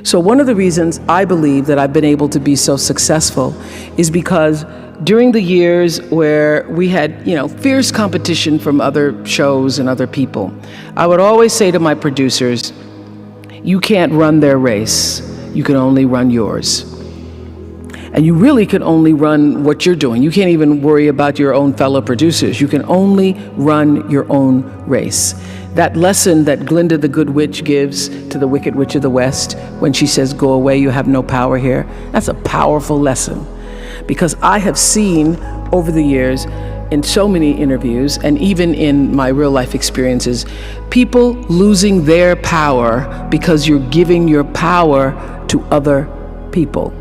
So one of the reasons I believe that I've been able to be so successful is because during the years where we had, fierce competition from other shows and other people, I would always say to my producers, you can't run their race, you can only run yours. And you really can only run what you're doing. You can't even worry about your own fellow producers. You can only run your own race. That lesson that Glinda the Good Witch gives to the Wicked Witch of the West when she says, go away, you have no power here, that's a powerful lesson. Because I have seen over the years in so many interviews and even in my real life experiences, people losing their power because you're giving your power to other people.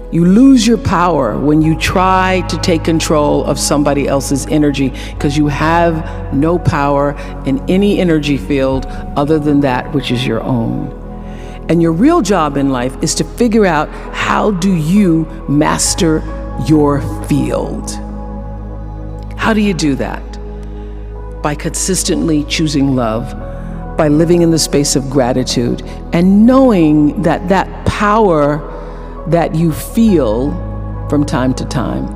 You lose your power when you try to take control of somebody else's energy because you have no power in any energy field other than that which is your own. And your real job in life is to figure out, how do you master your field? How do you do that? By consistently choosing love, by living in the space of gratitude, and knowing that that power that you feel from time to time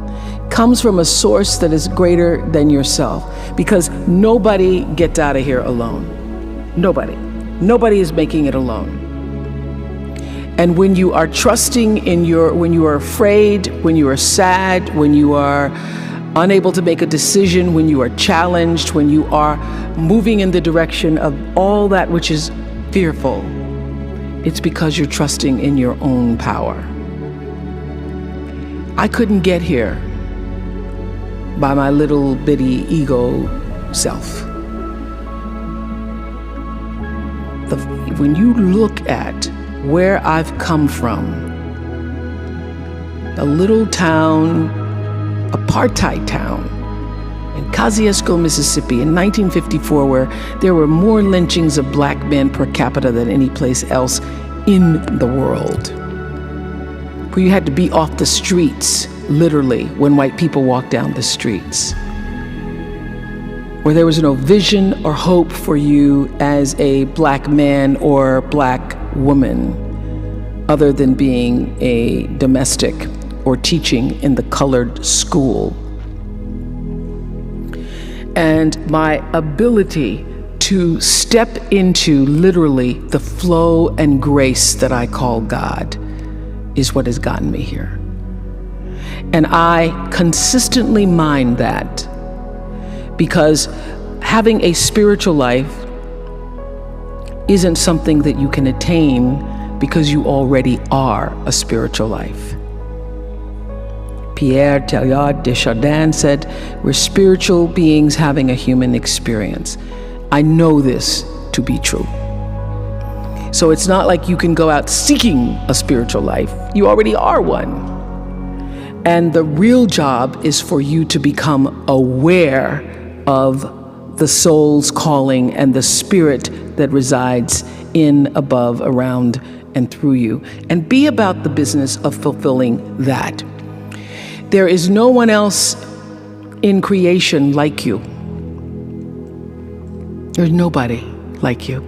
comes from a source that is greater than yourself, because nobody gets out of here alone. Nobody is making it alone. And when you are trusting when you are afraid, when you are sad, when you are unable to make a decision, when you are challenged, when you are moving in the direction of all that which is fearful, it's because you're trusting in your own power. I couldn't get here by my little bitty ego self. When you look at where I've come from, a little town, apartheid town in Kosciuszko, Mississippi in 1954, where there were more lynchings of black men per capita than any place else in the world, where you had to be off the streets, literally, when white people walked down the streets, where there was no vision or hope for you as a black man or black woman other than being a domestic or teaching in the colored school. And my ability to step into literally the flow and grace that I call God is what has gotten me here. And I consistently mind that, because having a spiritual life isn't something that you can attain because you already are a spiritual life. Pierre Teilhard de Chardin said, we're spiritual beings having a human experience. I know this to be true. So it's not like you can go out seeking a spiritual life. You already are one. And the real job is for you to become aware of the soul's calling and the spirit that resides in, above, around, and through you, and be about the business of fulfilling that. There is no one else in creation like you. There's nobody like you.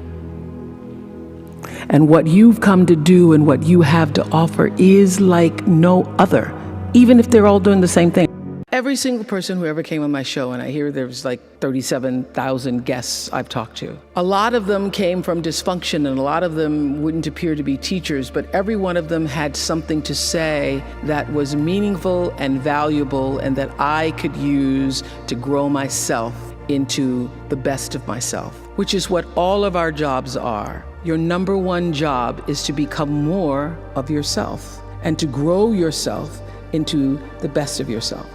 And what you've come to do and what you have to offer is like no other, even if they're all doing the same thing. Every single person who ever came on my show, and I hear there's like 37,000 guests I've talked to, a lot of them came from dysfunction and a lot of them wouldn't appear to be teachers, but every one of them had something to say that was meaningful and valuable and that I could use to grow myself into the best of myself, which is what all of our jobs are. Your number one job is to become more of yourself and to grow yourself into the best of yourself.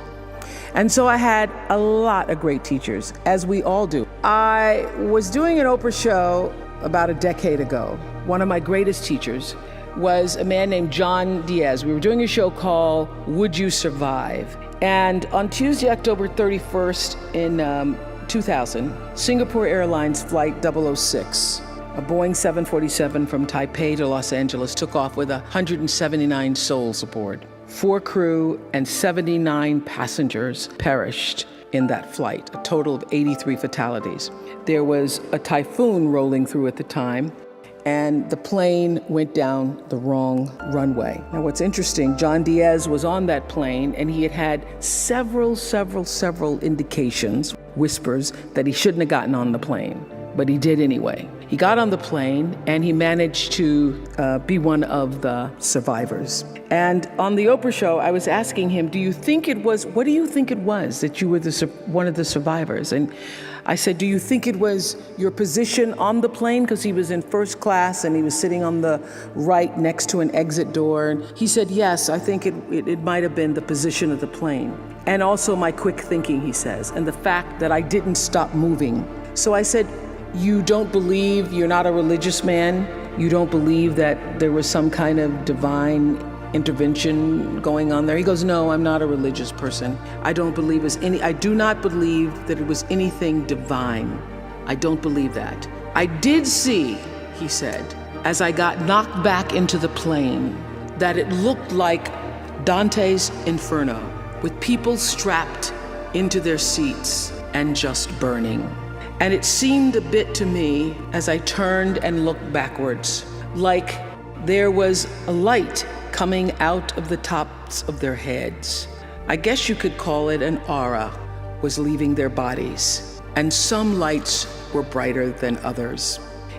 And so I had a lot of great teachers, as we all do. I was doing an Oprah show about a decade ago. One of my greatest teachers was a man named John Diaz. We were doing a show called Would You Survive? And on Tuesday, October 31st in 2000, Singapore Airlines Flight 006, a Boeing 747 from Taipei to Los Angeles, took off with 179 souls aboard. 4 crew and 79 passengers perished in that flight, a total of 83 fatalities. There was a typhoon rolling through at the time, and the plane went down the wrong runway. Now, what's interesting, John Diaz was on that plane, and he had had several indications, whispers, that he shouldn't have gotten on the plane, but he did anyway. He got on the plane, and he managed to be one of the survivors. And on the Oprah show, I was asking him, what do you think it was that you were one of the survivors? And I said, do you think it was your position on the plane? Because he was in first class and he was sitting on the right next to an exit door. And he said, yes, I think it might have been the position of the plane. And also my quick thinking, he says, and the fact that I didn't stop moving. So I said, you don't believe, you're not a religious man, you don't believe that there was some kind of divine intervention going on there? He goes, no, I'm not a religious person. I do not believe that it was anything divine. I don't believe that. I did see, he said, as I got knocked back into the plane, that it looked like Dante's Inferno, with people strapped into their seats and just burning. And it seemed a bit to me, as I turned and looked backwards, like there was a light coming out of the tops of their heads. I guess you could call it an aura was leaving their bodies, and some lights were brighter than others.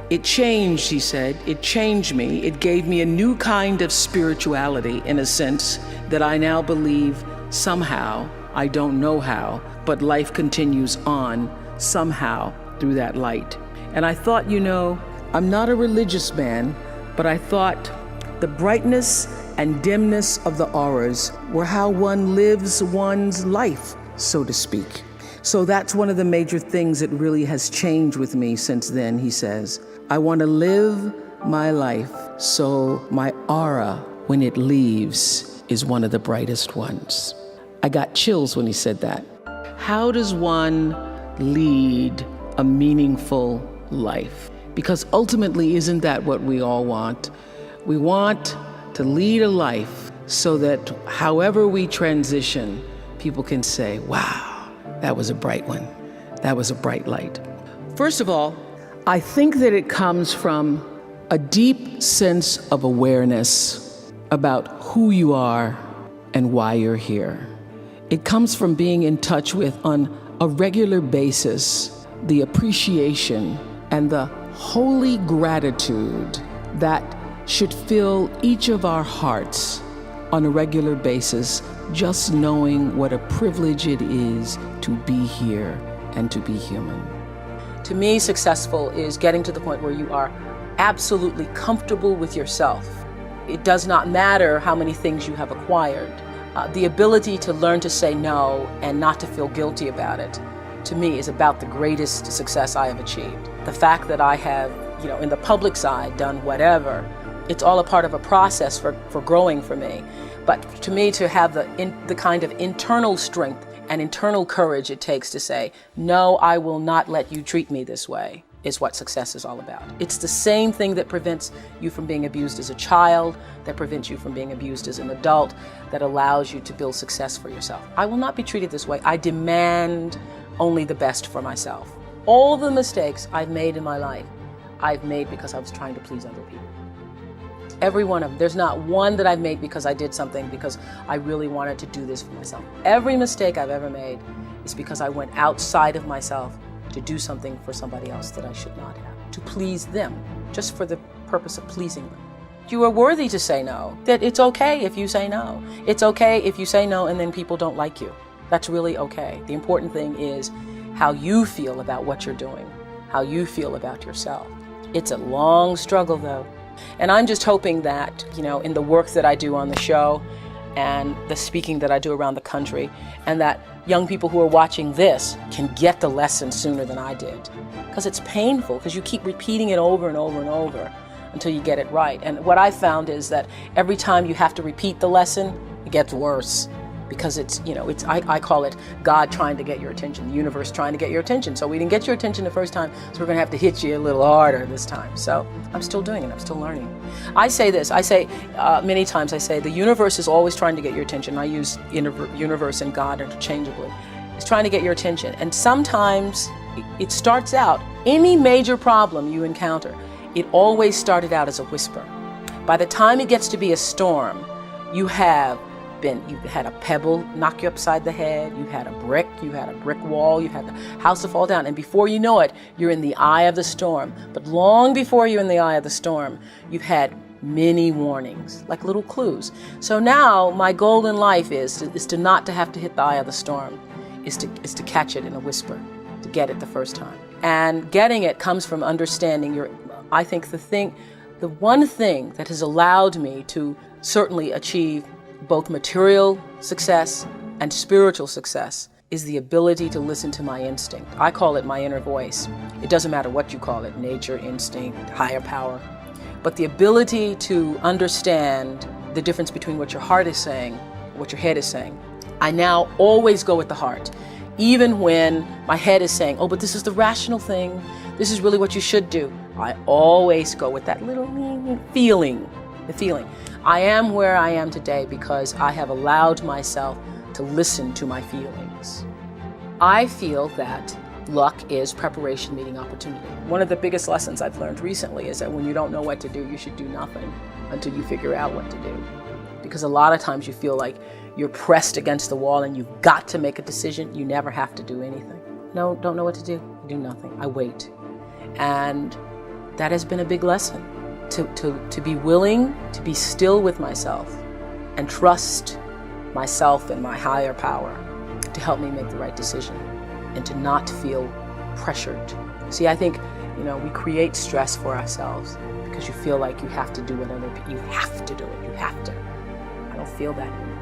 It changed, he said, it changed me. It gave me a new kind of spirituality, in a sense, that I now believe somehow, I don't know how, but life continues on somehow through that light. And I thought, I'm not a religious man, but I thought the brightness and dimness of the auras were how one lives one's life, so to speak. So that's one of the major things that really has changed with me since then, he says. I want to live my life so my aura, when it leaves, is one of the brightest ones. I got chills when he said that. How does one lead a meaningful life? Because ultimately, isn't that what we all want? We want to lead a life so that however we transition, people can say, wow, that was a bright one. That was a bright light. First of all, I think that it comes from a deep sense of awareness about who you are and why you're here. It comes from being in touch with, on a regular basis, the appreciation and the holy gratitude that should fill each of our hearts on a regular basis, just knowing what a privilege it is to be here and to be human. To me, successful is getting to the point where you are absolutely comfortable with yourself. It does not matter how many things you have acquired. The ability to learn to say no and not to feel guilty about it, to me, is about the greatest success I have achieved. The fact that I have, in the public side, done whatever, it's all a part of a process for growing for me. But to me, to have the kind of internal strength and internal courage it takes to say, no, I will not let you treat me this way, is what success is all about. It's the same thing that prevents you from being abused as a child, that prevents you from being abused as an adult, that allows you to build success for yourself. I will not be treated this way. I demand only the best for myself. All the mistakes I've made in my life, I've made because I was trying to please other people. Every one of them. There's not one that I've made because I did something because I really wanted to do this for myself. Every mistake I've ever made is because I went outside of myself to do something for somebody else that I should not have, to please them, just for the purpose of pleasing them. You are worthy to say no, that it's okay if you say no. It's okay if you say no and then people don't like you. That's really okay. The important thing is how you feel about what you're doing, how you feel about yourself. It's a long struggle though. And I'm just hoping that, in the work that I do on the show and the speaking that I do around the country, and that young people who are watching this can get the lesson sooner than I did. Because it's painful, because you keep repeating it over and over and over until you get it right. And what I found is that every time you have to repeat the lesson, it gets worse. Because I call it God trying to get your attention, the universe trying to get your attention. So we didn't get your attention the first time, so we're gonna have to hit you a little harder this time. So I'm still doing it, I'm still learning. Many times I say the universe is always trying to get your attention. I use universe and God interchangeably. It's trying to get your attention. And sometimes it starts out, any major problem you encounter, it always started out as a whisper. By the time it gets to be a storm, you've had a pebble knock you upside the head, you had a brick wall, you had the house to fall down, and before you know it, you're in the eye of the storm. But long before you're in the eye of the storm, you've had many warnings, like little clues. So now my goal in life is to not to have to hit the eye of the storm, is to catch it in a whisper, to get it the first time. And getting it comes from understanding I think the one thing that has allowed me to certainly achieve both material success and spiritual success is the ability to listen to my instinct. I call it my inner voice. It doesn't matter what you call it, nature, instinct, higher power. But the ability to understand the difference between what your heart is saying, what your head is saying. I now always go with the heart, even when my head is saying, oh, but this is the rational thing. This is really what you should do. I always go with that little feeling, the feeling. I am where I am today because I have allowed myself to listen to my feelings. I feel that luck is preparation meeting opportunity. One of the biggest lessons I've learned recently is that when you don't know what to do, you should do nothing until you figure out what to do. Because a lot of times you feel like you're pressed against the wall and you've got to make a decision. You never have to do anything. No, don't know what to do. I do nothing. I wait. And that has been a big lesson. To be willing to be still with myself and trust myself and my higher power to help me make the right decision and to not feel pressured. See, I think, we create stress for ourselves because you feel like you have to do what other people, you have to do it, you have to. I don't feel that anymore.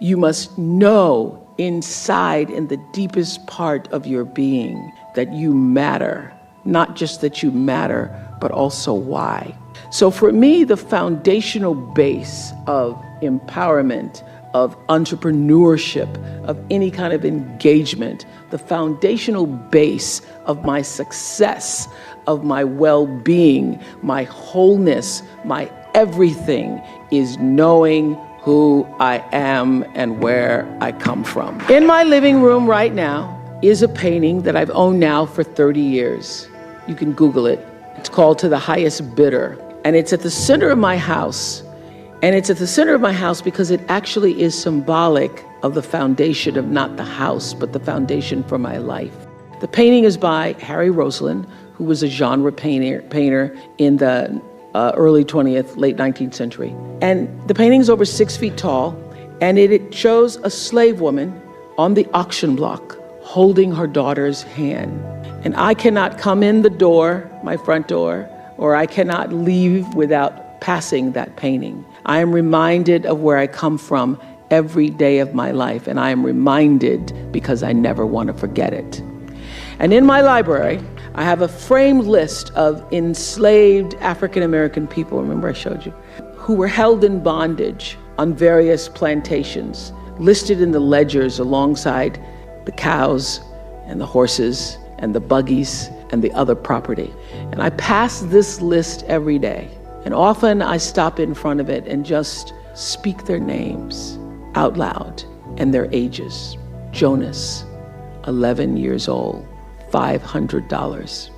You must know inside in the deepest part of your being that you matter, not just that you matter, but also why. So for me, the foundational base of empowerment, of entrepreneurship, of any kind of engagement, the foundational base of my success, of my well-being, my wholeness, my everything is knowing who I am and where I come from. In my living room right now is a painting that I've owned now for 30 years. You can Google it. It's called To the Highest Bidder. And it's at the center of my house. And it's at the center of my house because it actually is symbolic of the foundation of not the house, but the foundation for my life. The painting is by Harry Rosalind, who was a genre painter in the early 20th, late 19th century. And the painting is over 6 feet tall, and it shows a slave woman on the auction block holding her daughter's hand. And I cannot come in the door, my front door, or I cannot leave without passing that painting. I am reminded of where I come from every day of my life, and I am reminded because I never want to forget it. And in my library, I have a framed list of enslaved African-American people, remember I showed you, who were held in bondage on various plantations, listed in the ledgers alongside the cows and the horses and the buggies and the other property. And I pass this list every day. And often I stop in front of it and just speak their names out loud and their ages. Jonas, 11 years old, $500.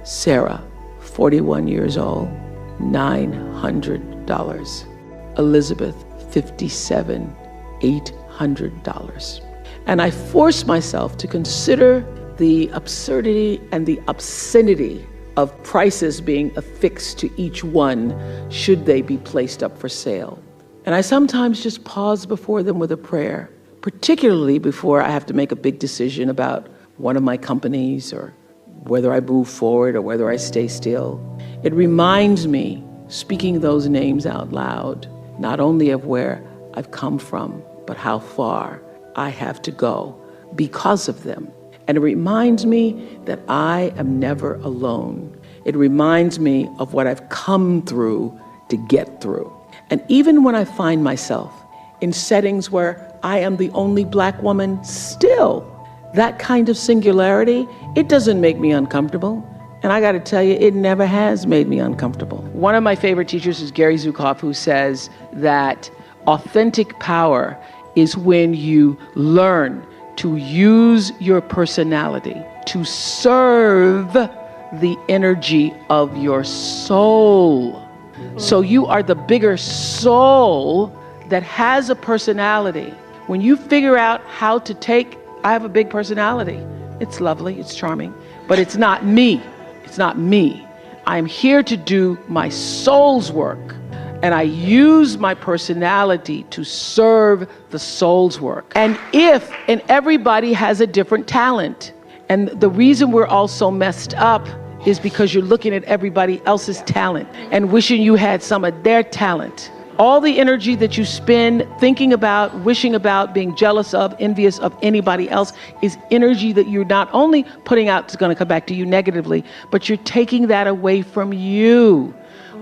Sarah, 41 years old, $900. Elizabeth, 57, $800. And I force myself to consider the absurdity and the obscenity of prices being affixed to each one should they be placed up for sale. And I sometimes just pause before them with a prayer, particularly before I have to make a big decision about one of my companies or whether I move forward or whether I stay still. It reminds me, speaking those names out loud, not only of where I've come from, but how far I have to go because of them. And it reminds me that I am never alone. It reminds me of what I've come through to get through. And even when I find myself in settings where I am the only Black woman, still, that kind of singularity, it doesn't make me uncomfortable. And I gotta tell you, it never has made me uncomfortable. One of my favorite teachers is Gary Zukav, who says that authentic power is when you learn to use your personality to serve the energy of your soul. So you are the bigger soul that has a personality. When you figure out how to I have a big personality. It's lovely, it's charming, but it's not me. It's not me. I'm here to do my soul's work. And I use my personality to serve the soul's work. And everybody has a different talent. And the reason we're all so messed up is because you're looking at everybody else's talent and wishing you had some of their talent. All the energy that you spend thinking about, wishing about, being jealous of, envious of anybody else is energy that you're not only putting out, it's going to come back to you negatively, but you're taking that away from you.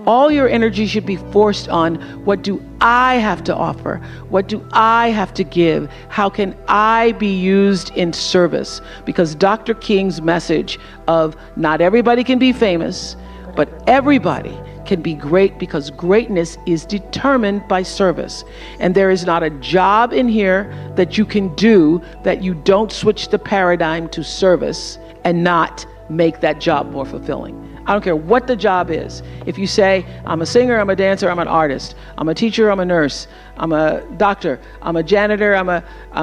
All your energy should be forced on, what do I have to offer? What do I have to give? How can I be used in service? Because Dr. King's message of not everybody can be famous, but everybody can be great, because greatness is determined by service. And there is not a job in here that you can do that you don't switch the paradigm to service and not make that job more fulfilling. I don't care what the job is. If you say, I'm a singer, I'm a dancer, I'm an artist, I'm a teacher, I'm a nurse, I'm a doctor, I'm a janitor, I'm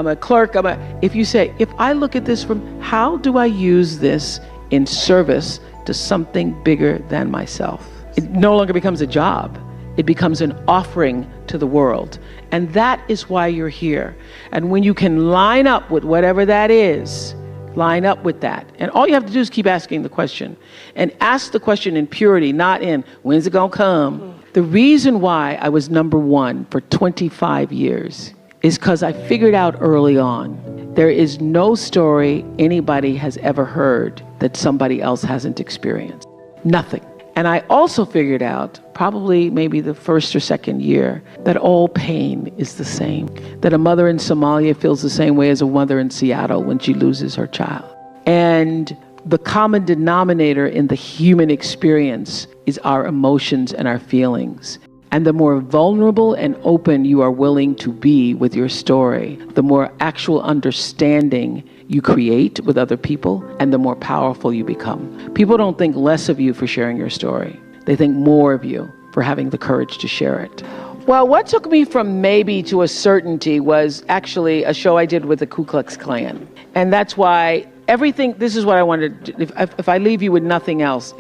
a clerk, if you say, if I look at this from, how do I use this in service to something bigger than myself? It no longer becomes a job. It becomes an offering to the world. And that is why you're here. And when you can line up with whatever that is, line up with that. And all you have to do is keep asking the question. And ask the question in purity, not in, when's it gonna come? The reason why I was number one for 25 years is because I figured out early on, there is no story anybody has ever heard that somebody else hasn't experienced. Nothing. And I also figured out, probably maybe the first or second year, that all pain is the same. That a mother in Somalia feels the same way as a mother in Seattle when she loses her child. And the common denominator in the human experience is our emotions and our feelings. And the more vulnerable and open you are willing to be with your story, the more actual understanding you create with other people, and the more powerful you become. People don't think less of you for sharing your story. They think more of you for having the courage to share it. Well, what took me from maybe to a certainty was actually a show I did with the Ku Klux Klan. And that's why this is what I wanted to do. If I leave you with nothing else,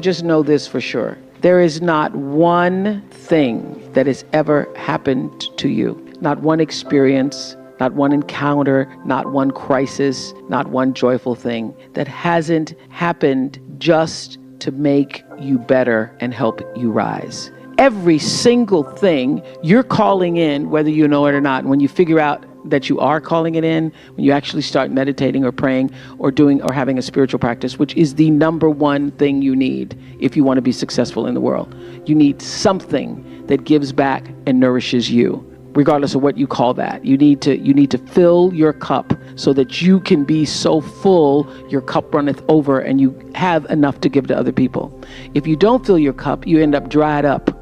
just know this for sure. There is not one thing that has ever happened to you, not one experience, not one encounter, not one crisis, not one joyful thing that hasn't happened just to make you better and help you rise. Every single thing you're calling in, whether you know it or not, when you figure out that you are calling it in, when you actually start meditating or praying or having a spiritual practice, which is the number one thing you need if you want to be successful in the world. You need something that gives back and nourishes you, regardless of what you call that. You need to fill your cup so that you can be so full your cup runneth over and you have enough to give to other people. If you don't fill your cup, you end up dried up.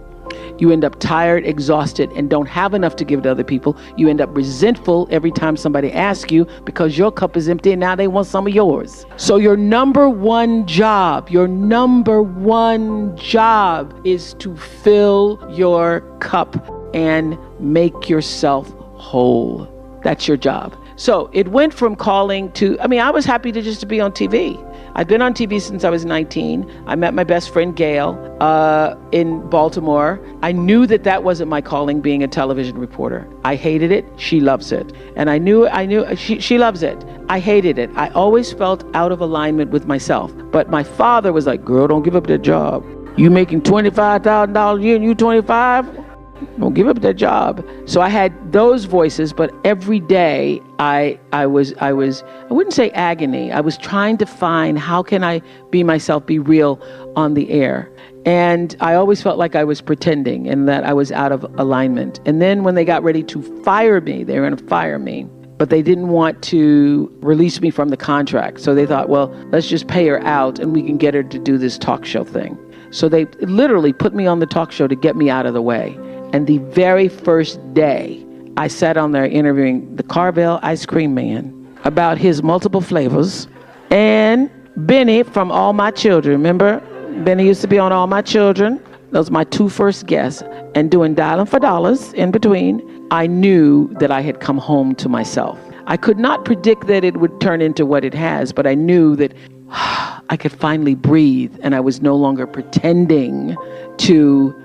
You end up tired, exhausted, and don't have enough to give to other people. You end up resentful every time somebody asks you because your cup is empty and now they want some of yours. So your number one job is to fill your cup and make yourself whole. That's your job. So it went from calling to, I was happy to be on TV. I'd been on TV since I was 19. I met my best friend, Gail, in Baltimore. I knew that wasn't my calling, being a television reporter. I hated it. She loves it. And I knew she loves it. I hated it. I always felt out of alignment with myself. But my father was like, girl, don't give up that job. You making $25,000 a year and you 25? Don't give up that job. So I had those voices, but every day I wouldn't say agony. I was trying to find, how can I be myself, be real on the air? And I always felt like I was pretending and that I was out of alignment. And then when they got ready to fire me, they were going to fire me, but they didn't want to release me from the contract. So they thought, well, let's just pay her out and we can get her to do this talk show thing. So they literally put me on the talk show to get me out of the way. And the very first day, I sat on there interviewing the Carvel ice cream man about his multiple flavors. And Benny from All My Children. Remember? Benny used to be on All My Children. Those were my two first guests. And doing Dialing for Dollars in between, I knew that I had come home to myself. I could not predict that it would turn into what it has, but I knew that I could finally breathe, and I was no longer pretending to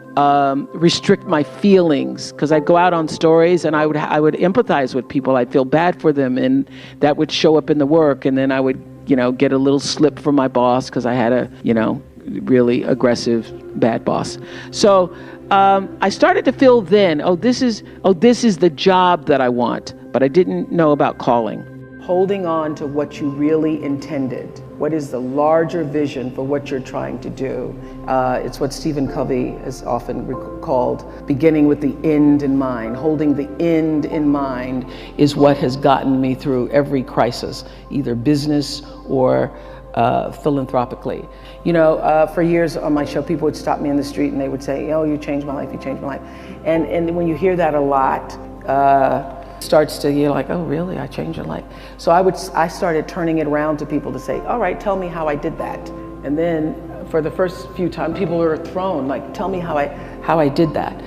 restrict my feelings, because I'd go out on stories and I would empathize with people. I'd feel bad for them, and that would show up in the work, and then I would get a little slip from my boss because I had a really aggressive bad boss. So I started to feel then, this is the job that I want, but I didn't know about calling. Holding on to what you really intended. What is the larger vision for what you're trying to do? It's what Stephen Covey has often called beginning with the end in mind. Holding the end in mind is what has gotten me through every crisis, either business or philanthropically. For years on my show, people would stop me in the street and they would say, "Oh, you changed my life, you changed my life." And when you hear that a lot, starts to, you're like, oh really, I changed your life. So I started turning it around to people to say, all right, tell me how I did that. And then for the first few times, people were thrown, like, tell me how I did that.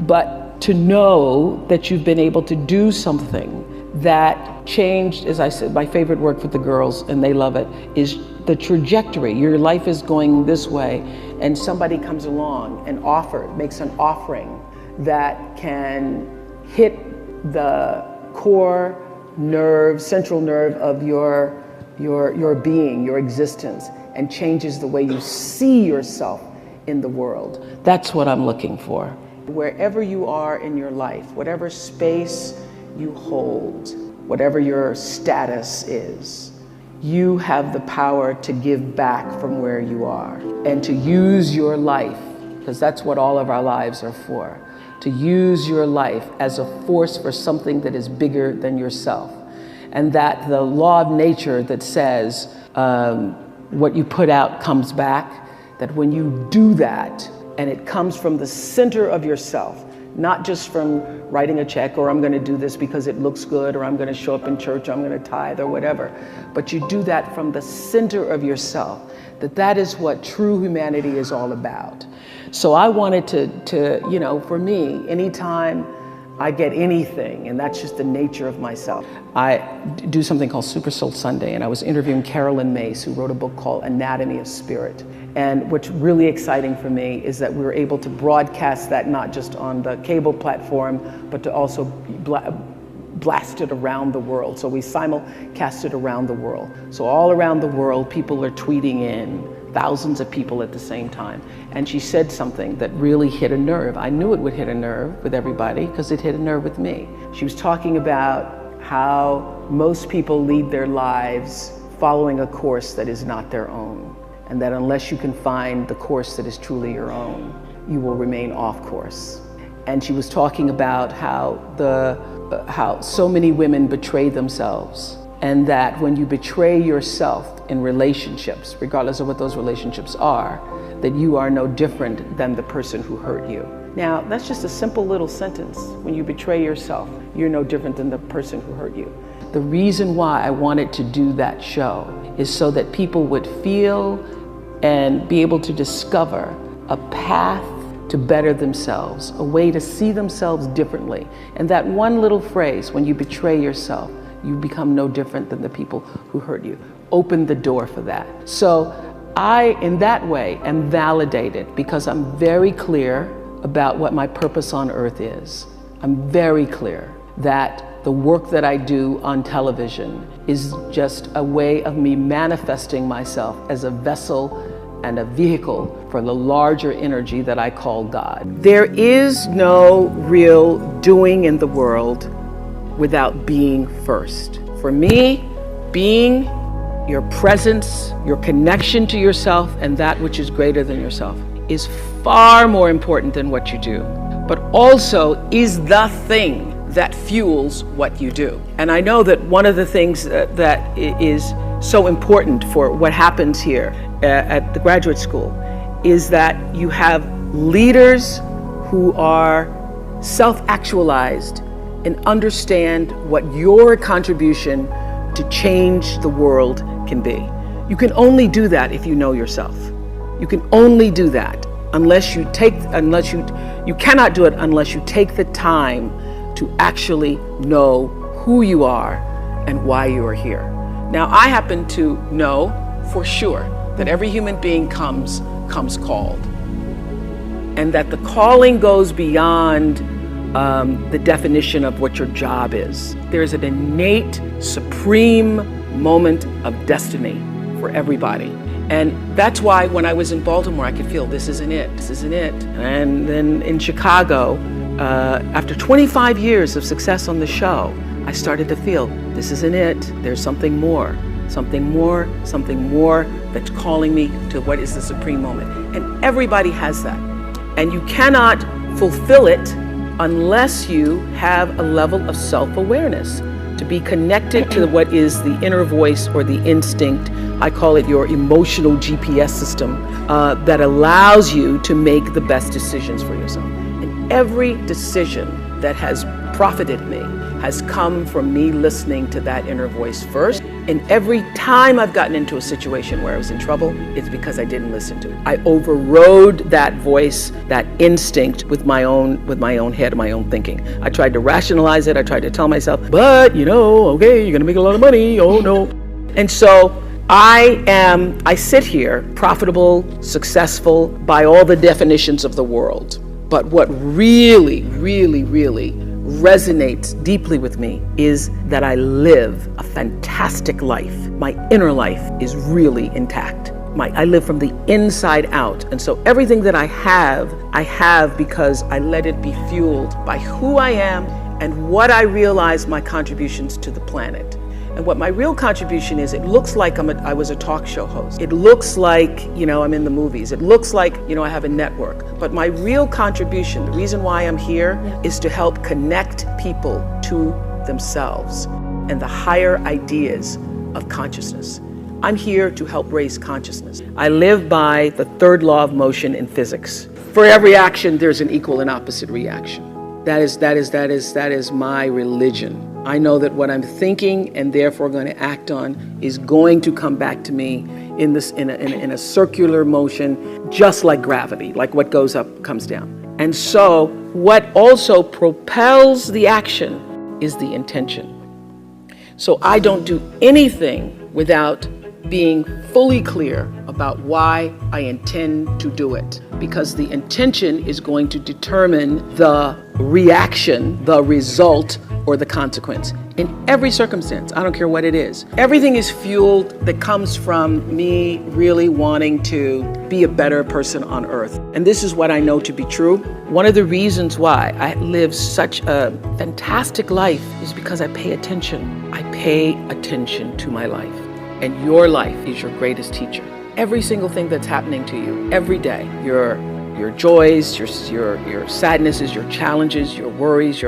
But to know that you've been able to do something that changed, as I said, my favorite word for the girls, and they love it, is the trajectory. Your life is going this way, and somebody comes along and makes an offering that can hit the core nerve, central nerve of your being, your existence, and changes the way you see yourself in the world. That's what I'm looking for. Wherever you are in your life, whatever space you hold, whatever your status is, you have the power to give back from where you are and to use your life, because that's what all of our lives are for. To use your life as a force for something that is bigger than yourself. And that the law of nature that says what you put out comes back, that when you do that, and it comes from the center of yourself, not just from writing a check, or I'm gonna do this because it looks good, or I'm gonna show up in church, or I'm gonna tithe, or whatever, but you do that from the center of yourself, that is what true humanity is all about. So I wanted to for me, anytime I get anything, and that's just the nature of myself, I do something called Super Soul Sunday, and I was interviewing Carolyn Mace, who wrote a book called Anatomy of Spirit. And what's really exciting for me is that we were able to broadcast that not just on the cable platform, but to also blast it around the world. So we simulcast it around the world. So all around the world, people are tweeting in, thousands of people at the same time. And she said something that really hit a nerve. I knew it would hit a nerve with everybody because it hit a nerve with me. She was talking about how most people lead their lives following a course that is not their own. And that unless you can find the course that is truly your own, you will remain off course. And she was talking about how so many women betray themselves, and that when you betray yourself in relationships, regardless of what those relationships are, that you are no different than the person who hurt you. Now, that's just a simple little sentence. When you betray yourself, you're no different than the person who hurt you. The reason why I wanted to do that show is so that people would feel and be able to discover a path to better themselves, a way to see themselves differently. And that one little phrase, when you betray yourself, you become no different than the people who hurt you. Open the door for that. So I, in that way, am validated because I'm very clear about what my purpose on earth is. I'm very clear that the work that I do on television is just a way of me manifesting myself as a vessel and a vehicle for the larger energy that I call God. There is no real doing in the world without being first. For me, being, your presence, your connection to yourself and that which is greater than yourself is far more important than what you do, but also is the thing that fuels what you do. And I know that one of the things that is so important for what happens here at the graduate school is that you have leaders who are self-actualized and understand what your contribution to change the world can be. You can only do that if you know yourself. You can only do that you cannot do it unless you take the time to actually know who you are and why you are here. Now, I happen to know for sure that every human being comes called, and that the calling goes beyond the definition of what your job is. There's an innate, supreme moment of destiny for everybody. And that's why when I was in Baltimore, I could feel this isn't it. And then in Chicago, after 25 years of success on the show, I started to feel this isn't it. There's something more that's calling me to what is the supreme moment. And everybody has that. And you cannot fulfill it unless you have a level of self-awareness, to be connected to what is the inner voice or the instinct. I call it your emotional GPS system that allows you to make the best decisions for yourself. And every decision that has profited me has come from me listening to that inner voice first. And every time I've gotten into a situation where I was in trouble, it's because I didn't listen to it. I overrode that voice, that instinct with my own head, my own thinking. I tried to rationalize it. I tried to tell myself, but okay, you're gonna make a lot of money. Oh no. And so I sit here profitable, successful by all the definitions of the world. But what really, really, really resonates deeply with me is that I live a fantastic life. My inner life is really intact. I live from the inside out. And so everything that I have because I let it be fueled by who I am and what I realize my contributions to the planet. And what my real contribution is, it looks like I was a talk show host. It looks like, I'm in the movies. It looks like, I have a network. But my real contribution, the reason why I'm here, is to help connect people to themselves and the higher ideas of consciousness. I'm here to help raise consciousness. I live by the third law of motion in physics. For every action, there's an equal and opposite reaction. That is my religion. I know that what I'm thinking and therefore going to act on is going to come back to me in a circular motion, just like gravity, like what goes up comes down. And so what also propels the action is the intention. So I don't do anything without being fully clear about why I intend to do it, because the intention is going to determine the reaction, the result, or the consequence in every circumstance. I don't care what it is. Everything is fueled that comes from me really wanting to be a better person on earth. And this is what I know to be true. One of the reasons why I live such a fantastic life is because I pay attention. I pay attention to my life. And your life is your greatest teacher. Every single thing that's happening to you every day, your joys, your sadnesses, your challenges, your worries,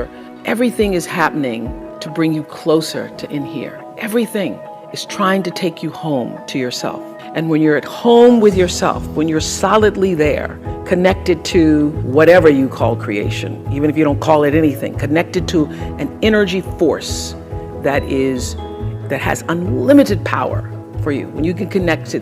everything is happening to bring you closer to in here. Everything is trying to take you home to yourself. And when you're at home with yourself, when you're solidly there, connected to whatever you call creation, even if you don't call it anything, connected to an energy force that has unlimited power for you, when you can connect to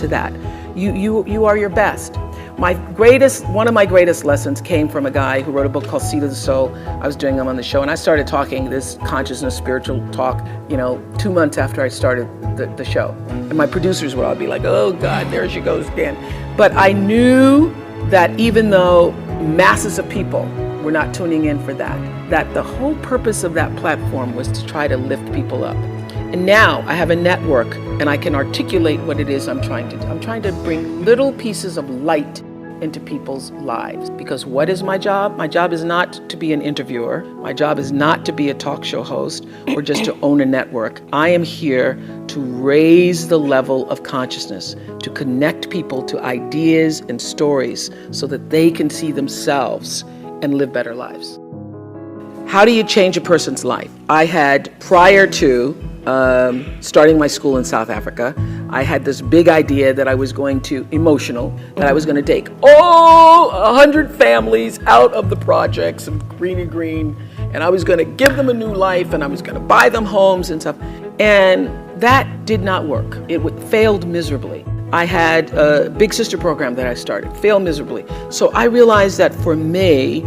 that, you are your best. One of my greatest lessons came from a guy who wrote a book called Seed of the Soul. I was doing him on the show, and I started talking this consciousness, spiritual talk, 2 months after I started the show. And my producers would all be like, oh God, there she goes again. But I knew that even though masses of people were not tuning in for that the whole purpose of that platform was to try to lift people up. And now I have a network and I can articulate what it is I'm trying to do. I'm trying to bring little pieces of light into people's lives. Because what is my job? My job is not to be an interviewer. My job is not to be a talk show host or just to own a network. I am here to raise the level of consciousness, to connect people to ideas and stories so that they can see themselves and live better lives. How do you change a person's life? I had, prior to starting my school in South Africa, I had this big idea that I was going to, that I was going to take 100 families out of the projects of Green, and I was going to give them a new life, and I was going to buy them homes and stuff. And That did not work. It failed miserably. I had a big sister program that I started, failed miserably. So I realized that for me,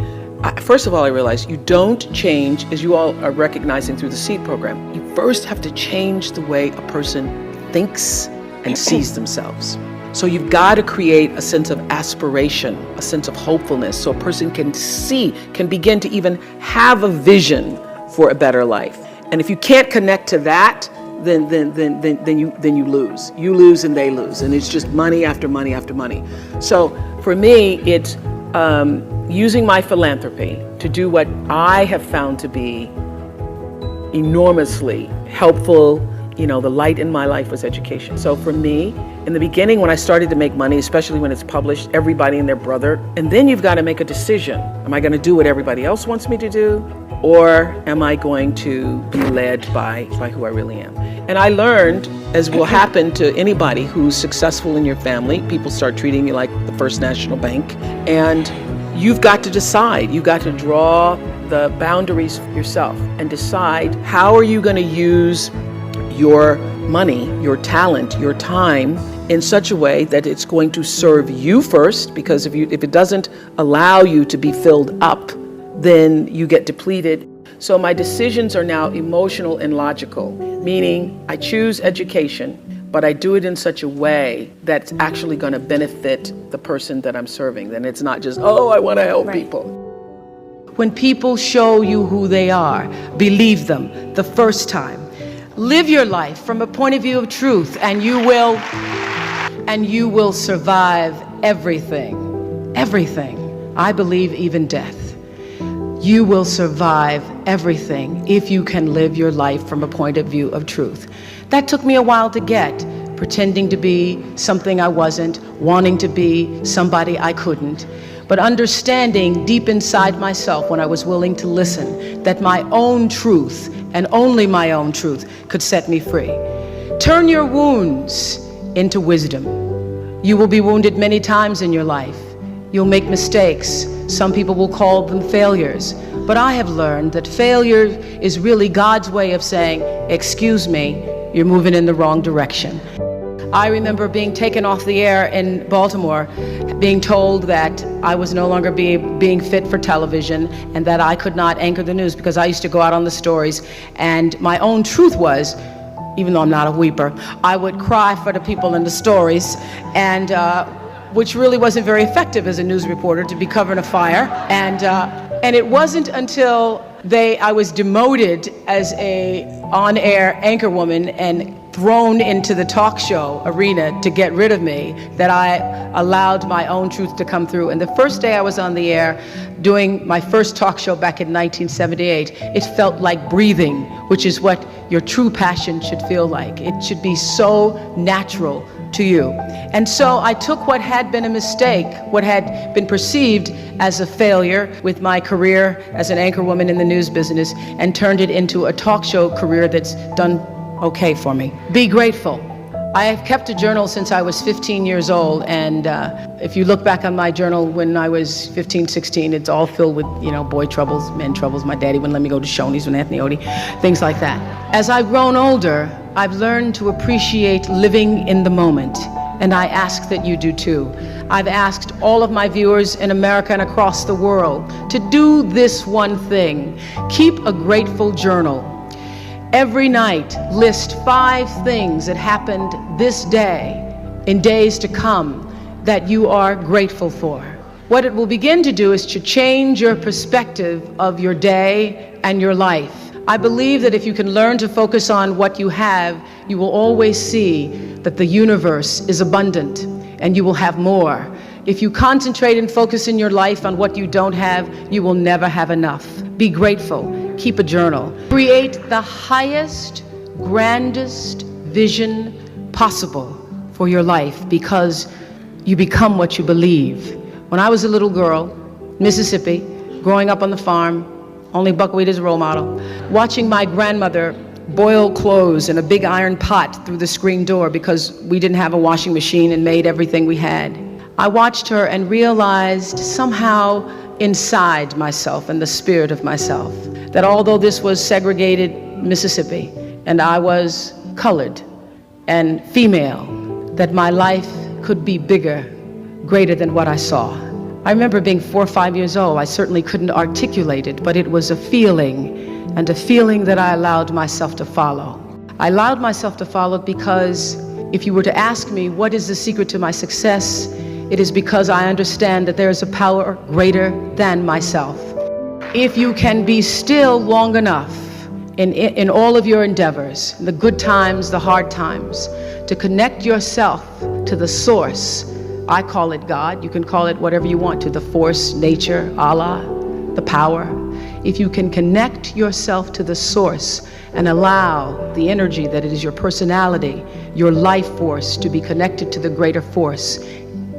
first of all, I realized you don't change, as you all are recognizing through the SEED program, you first have to change the way a person thinks and sees themselves. So you've got to create a sense of aspiration, a sense of hopefulness, so a person can begin to even have a vision for a better life. And if you can't connect to that, then you lose. You lose and they lose. And it's just money after money after money. So for me, it's using my philanthropy to do what I have found to be enormously helpful. The light in my life was education. So for me, in the beginning, when I started to make money, especially when it's published, everybody and their brother, and then you've got to make a decision. Am I going to do what everybody else wants me to do? Or am I going to be led by who I really am? And I learned, as will happen to anybody who's successful in your family, people start treating you like the First National Bank, and you've got to decide. You've got to draw the boundaries yourself and decide how are you going to use your money, your talent, your time in such a way that it's going to serve you first, because if it doesn't allow you to be filled up, then you get depleted. So my decisions are now emotional and logical, meaning I choose education, but I do it in such a way that's actually going to benefit the person that I'm serving. Then it's not just, I want to help people. When people show you who they are, believe them the first time. Live your life from a point of view of truth, and you will survive everything. Everything. I believe even death. You will survive everything if you can live your life from a point of view of truth. That took me a while to get, pretending to be something I wasn't, wanting to be somebody I couldn't, but understanding deep inside myself when I was willing to listen that my own truth and only my own truth could set me free. Turn your wounds into wisdom. You will be wounded many times in your life. You'll make mistakes. Some people will call them failures. But I have learned that failure is really God's way of saying, excuse me, you're moving in the wrong direction. I remember being taken off the air in Baltimore, being told that I was no longer being fit for television and that I could not anchor the news because I used to go out on the stories. And my own truth was, even though I'm not a weeper, I would cry for the people in the stories, and which really wasn't very effective as a news reporter to be covering a fire. And it wasn't until I was demoted as a on-air anchorwoman and thrown into the talk show arena to get rid of me that I allowed my own truth to come through. And the first day I was on the air doing my first talk show back in 1978, it felt like breathing, which is what your true passion should feel like. It should be so natural to you. And so I took what had been a mistake, what had been perceived as a failure with my career as an anchorwoman in the news business, and turned it into a talk show career that's done okay for me. Be grateful. I have kept a journal since I was 15 years old, and if you look back on my journal when I was 15, 16, it's all filled with, boy troubles, men troubles. My daddy wouldn't let me go to Shoney's with Anthony Odie, things like that. As I've grown older, I've learned to appreciate living in the moment, and I ask that you do too. I've asked all of my viewers in America and across the world to do this one thing. Keep a grateful journal. Every night, list 5 things that happened this day, in days to come, that you are grateful for. What it will begin to do is to change your perspective of your day and your life. I believe that if you can learn to focus on what you have, you will always see that the universe is abundant and you will have more. If you concentrate and focus in your life on what you don't have, you will never have enough. Be grateful. Keep a journal. Create the highest, grandest vision possible for your life, because you become what you believe. When I was a little girl, Mississippi, growing up on the farm, only buckwheat as a role model, watching my grandmother boil clothes in a big iron pot through the screen door because we didn't have a washing machine and made everything we had. I watched her and realized somehow inside myself and the spirit of myself that although this was segregated Mississippi and I was colored and female, that my life could be bigger, greater than what I saw. I remember being 4 or 5 years old. I certainly couldn't articulate it, but it was a feeling, and a feeling that I allowed myself to follow. I allowed myself to follow because if you were to ask me what is the secret to my success, it is because I understand that there is a power greater than myself. If you can be still long enough in all of your endeavors, the good times, the hard times, to connect yourself to the source. I call it God. You can call it whatever you want to, the force, nature, Allah, the power. If you can connect yourself to the source and allow the energy that it is your personality, your life force, to be connected to the greater force,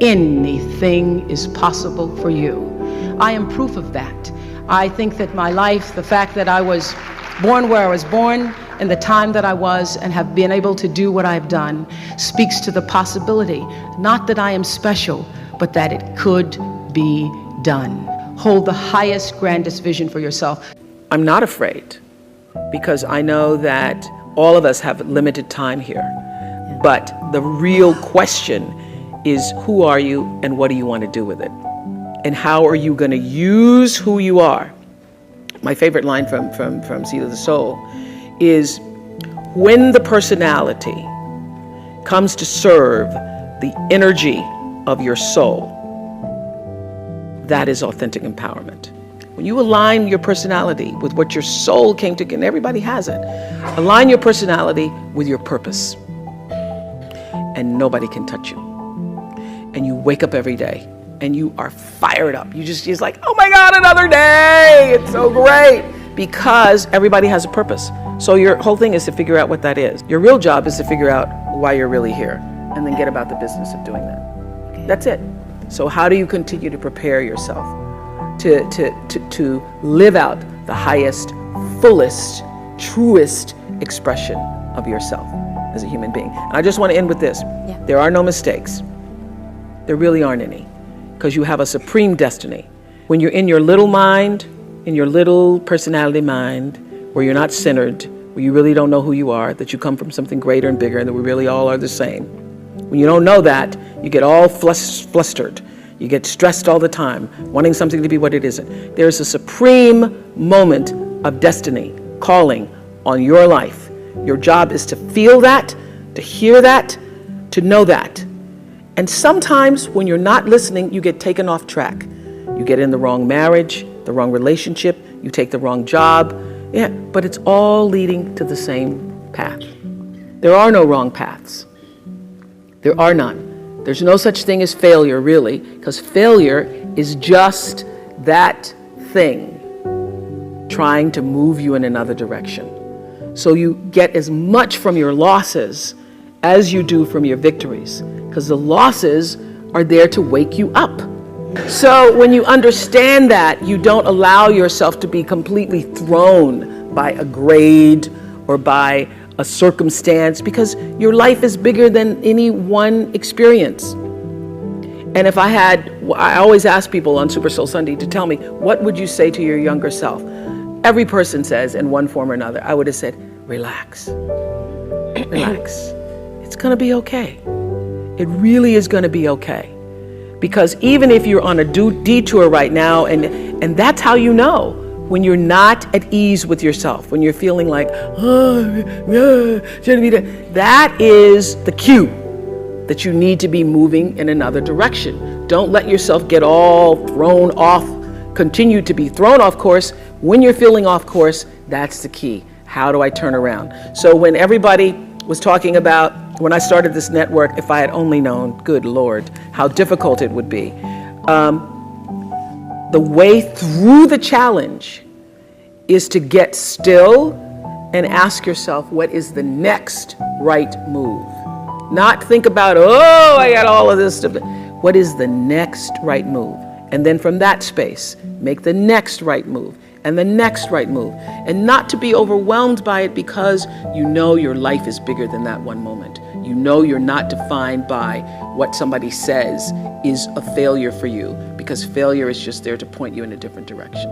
anything is possible for you. I am proof of that. I think that my life, the fact that I was born where I was born, in the time that I was, and have been able to do what I've done, speaks to the possibility, not that I am special, but that it could be done. Hold the highest, grandest vision for yourself. I'm not afraid, because I know that all of us have limited time here. But the real question is, who are you and what do you want to do with it? And how are you going to use who you are? My favorite line from Seed of the Soul is, when the personality comes to serve the energy of your soul, that is authentic empowerment. When you align your personality with what your soul came to, and everybody has it, align your personality with your purpose, and nobody can touch you. And you wake up every day and you are fired up. You're like, oh my God, another day. It's so great. Because everybody has a purpose. So your whole thing is to figure out what that is. Your real job is to figure out why you're really here, and then get about the business of doing that. That's it. So how do you continue to prepare yourself to live out the highest, fullest, truest expression of yourself as a human being? And I just want to end with this. Yeah. There are no mistakes. There really aren't any, because you have a supreme destiny. When you're in your little mind, in your little personality mind, where you're not centered, where you really don't know who you are, that you come from something greater and bigger, and that we really all are the same. When you don't know that, you get all flustered. You get stressed all the time, wanting something to be what it isn't. There's a supreme moment of destiny calling on your life. Your job is to feel that, to hear that, to know that. And sometimes when you're not listening, you get taken off track. You get in the wrong marriage, the wrong relationship, you take the wrong job. Yeah, but it's all leading to the same path. There are no wrong paths. There are none. There's no such thing as failure, really, because failure is just that thing trying to move you in another direction. So you get as much from your losses as you do from your victories, because the losses are there to wake you up. So when you understand that, you don't allow yourself to be completely thrown by a grade or by a circumstance, because your life is bigger than any one experience. And if I always ask people on Super Soul Sunday to tell me, what would you say to your younger self? Every person says in one form or another, I would have said, relax, relax. It's gonna be okay. It really is gonna be okay. Because even if you're on a detour right now, and that's how you know, when you're not at ease with yourself, when you're feeling like, shouldn't be that is the cue that you need to be moving in another direction. Don't let yourself get all thrown off, continue to be thrown off course. When you're feeling off course, that's the key. How do I turn around? So when everybody was talking about, when I started this network, if I had only known, good Lord, how difficult it would be. The way through the challenge is to get still and ask yourself, what is the next right move? Not think about, oh, I got all of this stuff. What is the next right move? And then from that space, make the next right move and the next right move. And not to be overwhelmed by it, because you know your life is bigger than that one moment. You know you're not defined by what somebody says is a failure for you, because failure is just there to point you in a different direction.